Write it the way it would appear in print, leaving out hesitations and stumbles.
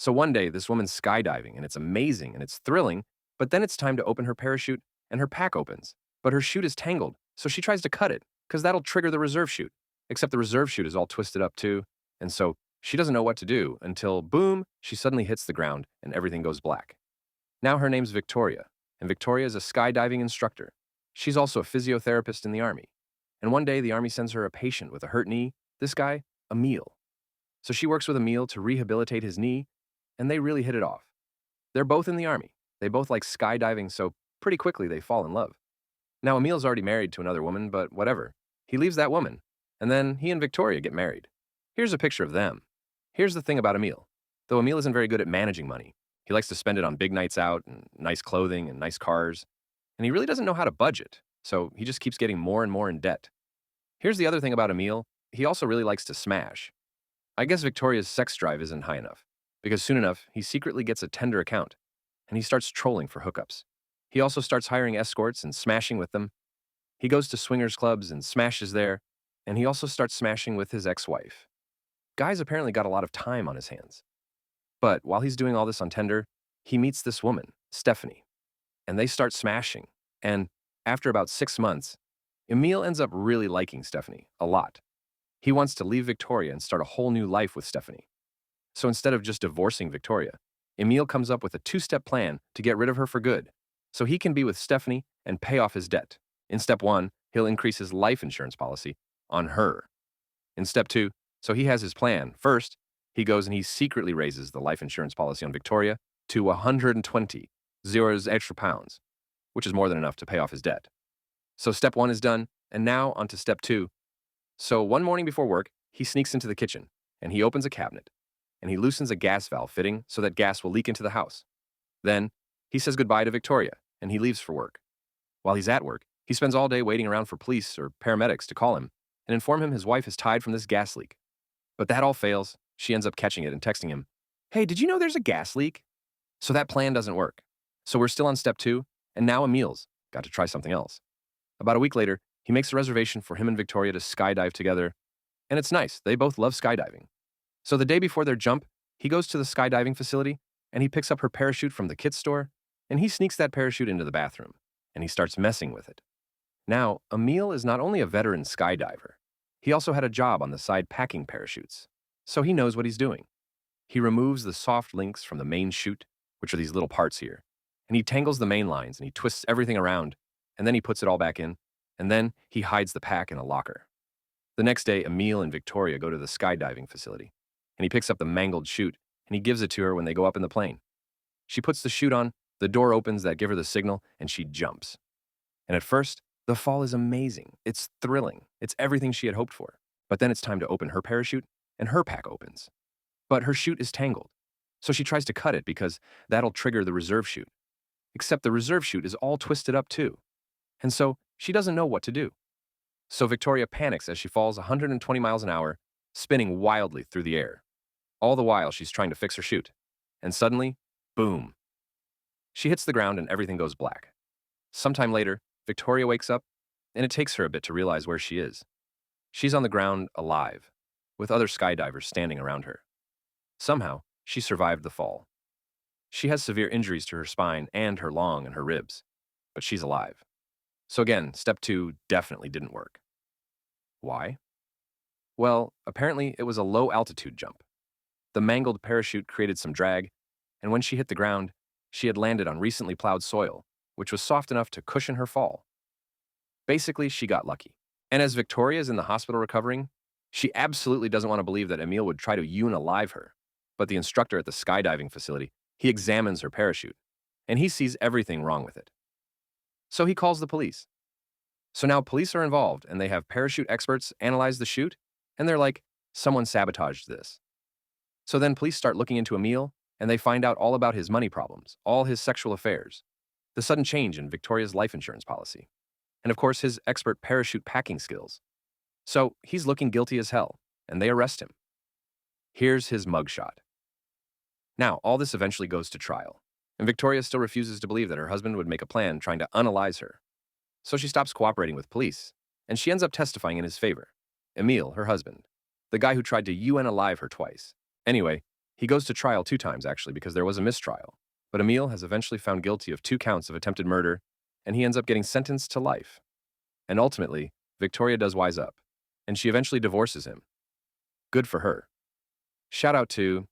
So one day, this woman's skydiving, and it's amazing and it's thrilling, but then it's time to open her parachute, and her pack opens. But her chute is tangled, so she tries to cut it, because that'll trigger the reserve chute. Except the reserve chute is all twisted up too, and so she doesn't know what to do until, boom, she suddenly hits the ground and everything goes black. Now her name's Victoria, and Victoria is a skydiving instructor. She's also a physiotherapist in the Army. And one day, the Army sends her a patient with a hurt knee, this guy, Emil. So she works with Emil to rehabilitate his knee, and they really hit it off. They're both in the Army. They both like skydiving, so pretty quickly they fall in love. Now, Emil's already married to another woman, but whatever. He leaves that woman, and then he and Victoria get married. Here's a picture of them. Here's the thing about Emil. Though Emil isn't very good at managing money, he likes to spend it on big nights out and nice clothing and nice cars, and he really doesn't know how to budget, so he just keeps getting more and more in debt. Here's the other thing about Emil. He also really likes to smash. I guess Victoria's sex drive isn't high enough, because soon enough, he secretly gets a Tinder account, and he starts trolling for hookups. He also starts hiring escorts and smashing with them. He goes to swingers clubs and smashes there, and he also starts smashing with his ex-wife. Guy's apparently got a lot of time on his hands. But while he's doing all this on Tinder, he meets this woman, Stephanie, and they start smashing. And after about 6 months, Emil ends up really liking Stephanie a lot. He wants to leave Victoria and start a whole new life with Stephanie. So instead of just divorcing Victoria, Emil comes up with a two-step plan to get rid of her for good, so he can be with Stephanie and pay off his debt. In step 1, he'll increase his life insurance policy on her. In step 2, so he has his plan. First, he goes and he secretly raises the life insurance policy on Victoria to 120 zeros extra pounds, which is more than enough to pay off his debt. So step 1 is done, and now on to step 2. So one morning before work, he sneaks into the kitchen, and he opens a cabinet, and he loosens a gas valve fitting so that gas will leak into the house. Then, he says goodbye to Victoria, and he leaves for work. While he's at work, he spends all day waiting around for police or paramedics to call him and inform him his wife is tied from this gas leak. But that all fails. She ends up catching it and texting him, "Hey, did you know there's a gas leak?" So that plan doesn't work. So we're still on step 2, and now Emil's got to try something else. About a week later, he makes a reservation for him and Victoria to skydive together, and it's nice. They both love skydiving. So the day before their jump, he goes to the skydiving facility, and he picks up her parachute from the kit store, and he sneaks that parachute into the bathroom, and he starts messing with it. Now, Emil is not only a veteran skydiver, he also had a job on the side packing parachutes, so he knows what he's doing. He removes the soft links from the main chute, which are these little parts here, and he tangles the main lines and he twists everything around, and then he puts it all back in, and then he hides the pack in a locker. The next day, Emil and Victoria go to the skydiving facility, and he picks up the mangled chute, and he gives it to her when they go up in the plane. She puts the chute on, the door opens that give her the signal, and she jumps. And at first, the fall is amazing. It's thrilling. It's everything she had hoped for. But then it's time to open her parachute, and her pack opens. But her chute is tangled, so she tries to cut it because that'll trigger the reserve chute. Except the reserve chute is all twisted up too. And so she doesn't know what to do. So Victoria panics as she falls 120 miles an hour, spinning wildly through the air. All the while, she's trying to fix her chute. And suddenly, boom. She hits the ground and everything goes black. Sometime later, Victoria wakes up, and it takes her a bit to realize where she is. She's on the ground alive, with other skydivers standing around her. Somehow, she survived the fall. She has severe injuries to her spine and her lung and her ribs, but she's alive. So again, step 2 definitely didn't work. Why? Well, apparently it was a low-altitude jump. The mangled parachute created some drag, and when she hit the ground, she had landed on recently plowed soil, which was soft enough to cushion her fall. Basically, she got lucky. And as Victoria is in the hospital recovering, she absolutely doesn't want to believe that Emil would try to unalive her. But the instructor at the skydiving facility, he examines her parachute, and he sees everything wrong with it. So he calls the police. So now police are involved, and they have parachute experts analyze the chute, and they're like, someone sabotaged this. So then police start looking into Emil, and they find out all about his money problems, all his sexual affairs, the sudden change in Victoria's life insurance policy, and of course his expert parachute packing skills. So he's looking guilty as hell, and they arrest him. Here's his mugshot. Now, all this eventually goes to trial, and Victoria still refuses to believe that her husband would make a plan trying to unalive her. So she stops cooperating with police, and she ends up testifying in his favor. Emil, her husband, the guy who tried to unalive her twice. Anyway, He goes to trial 2 times, actually, because there was a mistrial. But Emil has eventually found guilty of 2 counts of attempted murder, and he ends up getting sentenced to life. And ultimately, Victoria does wise up, and she eventually divorces him. Good for her. Shout out to